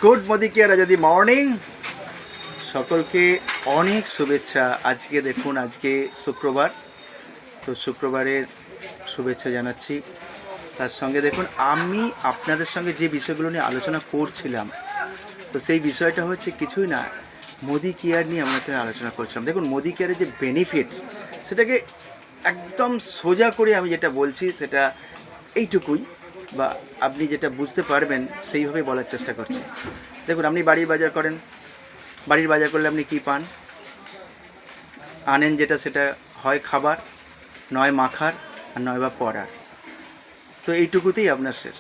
Good Modicare যদি morning, সকলকে অনেক শুভেচ্ছা। আজকে দেখুন, আজকে শুক্রবার, তো শুক্রবারের শুভেচ্ছা জানাচ্ছি। তার সঙ্গে দেখুন, আমি আপনাদের সঙ্গে যে বিষয়গুলো নিয়ে আলোচনা করছিলাম, তো সেই বিষয়টা হচ্ছে কিছুই না, মোদি কেয়ার নিয়ে আমরা আলোচনা করছিলাম। দেখুন, মোদি কেয়ারের যে বেনিফিটস, সেটাকে একদম সোজা করে আমি যেটা বলছি সেটা এইটুকুই, বা আপনি যেটা বুঝতে পারবেন সেইভাবে বলার চেষ্টা করছি। দেখুন, আপনি বাড়ির বাজার করেন, বাড়ির বাজার করলে আপনি কী পান? আনেন যেটা, সেটা হয় খাবার, নয় মাখার, আর নয় বা পরার। তো এইটুকুতেই আপনার শেষ।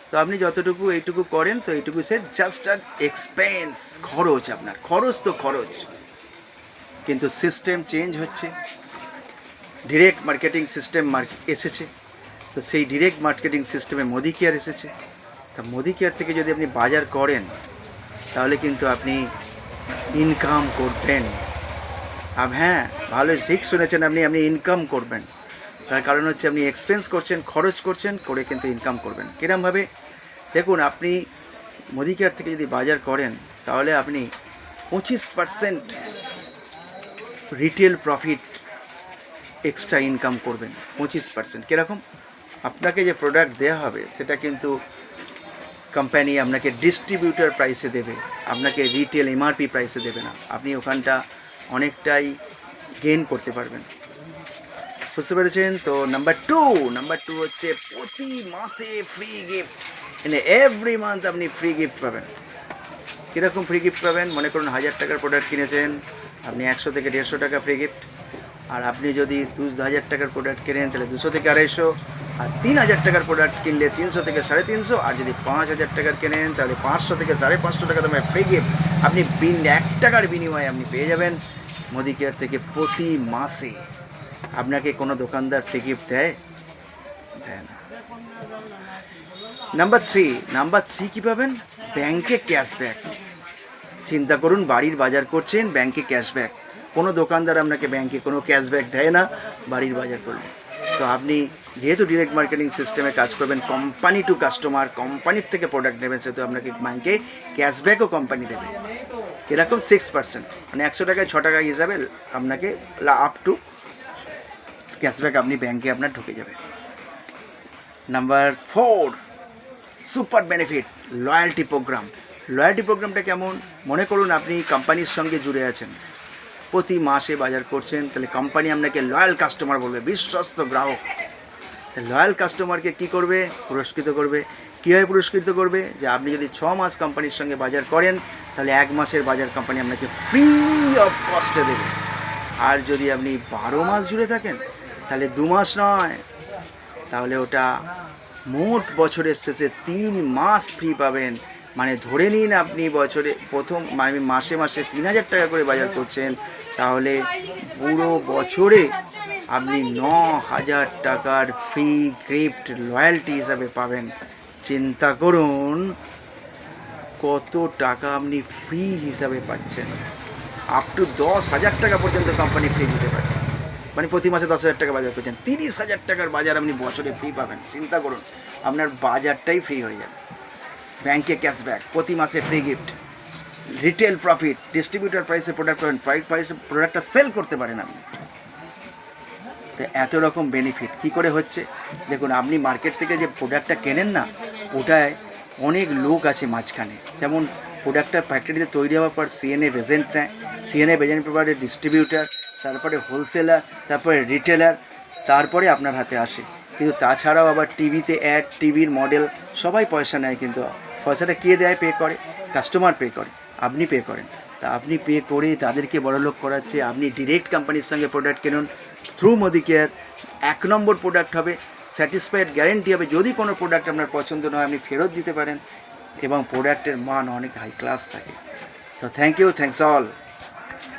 তো আপনি যতটুকু এইটুকু করেন, তো এইটুকু শেষ। জাস্ট আর এক্সপেন্স, খরচ, আপনার খরচ তো খরচ। কিন্তু সিস্টেম চেঞ্জ হচ্ছে, ডিরেক্ট মার্কেটিং সিস্টেম এসেছে। তো সেই ডিরেক্ট মার্কেটিং সিস্টেমে মোদি কেয়ার এসেছে। তা মোদি কেয়ার থেকে যদি আপনি বাজার করেন, তাহলে কিন্তু আপনি ইনকাম করবেন। হ্যাঁ, ভালো ঠিক শুনেছেন আপনি, ইনকাম করবেন। তার কারণ হচ্ছে আপনি এক্সপেন্স করছেন, খরচ করছেন, করে কিন্তু ইনকাম করবেন। কিরমভাবে? দেখুন, আপনি মোদি কেয়ার থেকে যদি বাজার করেন, তাহলে আপনি 25% রিটেল প্রফিট এক্সট্রা ইনকাম করবেন। 25%। কীরকম? আপনাকে যে প্রোডাক্ট দেওয়া হবে সেটা কিন্তু কোম্পানি আপনাকে ডিস্ট্রিবিউটার প্রাইসে দেবে, আপনাকে রিটেল এমআরপি প্রাইসে দেবে না। আপনি ওখানটা অনেকটাই গেইন করতে পারবেন। বুঝতে পেরেছেন? তো নাম্বার টু হচ্ছে প্রতি মাসে ফ্রি গিফট। মানে এভরি মান্থ আপনি ফ্রি গিফট পাবেন। কীরকম ফ্রি গিফট পাবেন? মনে করুন 1000 টাকার প্রোডাক্ট কিনেছেন, আপনি 100 থেকে 150 টাকা ফ্রি গিফট। আর আপনি যদি 2000 টাকার প্রোডাক্ট কেনেন, তাহলে 200 থেকে 250। আর 3000 টাকার প্রোডাক্ট কিনলে 300 থেকে 350। আর যদি 5000 টাকার কেনেন, তাহলে 500 থেকে 550 টাকা দামের ফ্রি গিফট আপনি 1 টাকার বিনিময়ে আপনি পেয়ে যাবেন মোদি কেয়ার থেকে প্রতি মাসে। আপনাকে কোনো দোকানদার ফ্রি গিফট দেয় না। নাম্বার থ্রি কী পাবেন? ব্যাংকে ক্যাশব্যাক। চিন্তা করুন, বাড়ির বাজার করছেন, ব্যাংকে ক্যাশব্যাক। কোনো দোকানদার আপনাকে ব্যাংকে কোনো ক্যাশব্যাক দেয় না বাড়ির বাজার করলে। তো আপনি যেহেতু ডিরেক্ট মার্কেটিং সিস্টেমে কাজ করবেন, কোম্পানি টু কাস্টমার, কোম্পানির থেকে প্রোডাক্ট নেবেন, সেহেতু আপনাকে ব্যাংকে ক্যাশব্যাকও কোম্পানি দেবে। কীরকম? 6%। মানে 100 টাকায় 6 টাকা হিসাবে আপনাকে আপ টু ক্যাশব্যাক আপনি ব্যাংকে আপনার ঢুকে যাবে। Number 4, super benefit, loyalty program. Loyalty প্রোগ্রামটা কেমন? মনে করুন আপনি কোম্পানির সঙ্গে জুড়ে আছেন, প্রতি মাসে বাজার করছেন, তাহলে কোম্পানি আপনাকে লয়াল কাস্টমার বলবে, বিশ্বস্ত গ্রাহক। লয়াল কাস্টমারকে কী করবে? পুরস্কৃত করবে। কীভাবে পুরস্কৃত করবে? যে আপনি যদি 6 মাস কোম্পানির সঙ্গে বাজার করেন, তাহলে 1 মাসের বাজার কোম্পানি আপনাকে ফ্রি অফ কস্টে দেবে। আর যদি আপনি 12 মাস জুড়ে থাকেন, তাহলে 2 মাস নয়, তাহলে ওটা মোট বছরের শেষে 3 মাস ফ্রি পাবেন। মানে ধরে নিন আপনি বছরে প্রথম মাসে 3000 টাকা করে বাজার করছেন, তাহলে পুরো বছরে আপনি 9000 টাকার ফ্রি গিফট লয়্যালটি হিসাবে পাবেন। চিন্তা করুন কত টাকা আপনি ফ্রি হিসাবে পাচ্ছেন। আপ টু 10,000 টাকা পর্যন্ত কোম্পানি ফ্রি দিতে পারে। মানে প্রতি মাসে 10,000 টাকা বাজার করছেন, 30,000 টাকার বাজার আপনি বছরে ফ্রি পাবেন। চিন্তা করুন, আপনার বাজারটাই ফ্রি হয়ে যাবে। ব্যাংকে ক্যাশব্যাক, প্রতি মাসে free gift, retail profit, distributor প্রাইসে প্রোডাক্ট পাবেন, প্রাইসে প্রোডাক্টটা সেল করতে পারেন আপনি। তো এত রকম বেনিফিট কী করে হচ্ছে? দেখুন, আপনি মার্কেট থেকে যে প্রোডাক্টটা কেনেন না, ওটায় অনেক লোক আছে মাঝখানে। যেমন প্রোডাক্টটা ফ্যাক্টরিতে তৈরি হওয়ার পর সিএনএফ এজেন্ট নেয়, সিএনএফ এজেন্ট পরে ডিস্ট্রিবিউটার, তারপরে হোলসেলার, তারপরে রিটেলার, তারপরে আপনার হাতে আসে। কিন্তু তাছাড়াও আবার টিভিতে অ্যাড, টিভির মডেল, সবাই পয়সা নেয়। কিন্তু পয়সাটা কে দেয়? পে করে কাস্টমার, পে করে, আপনি পে করেন। তা আপনি পে করে তাদেরকে বড়লোক করাচ্ছে। আপনি ডিরেক্ট কোম্পানির সঙ্গে প্রোডাক্ট কিনুন থ্রু মোদি কেয়ার। 1 নম্বর প্রোডাক্ট হবে, স্যাটিসফাইড গ্যারেন্টি হবে। যদি কোনো প্রোডাক্ট আপনার পছন্দ নয়, আপনি ফেরত দিতে পারেন, এবং প্রোডাক্টের মান অনেক হাই ক্লাস থাকে। তো থ্যাংক ইউ, থ্যাংকস অল।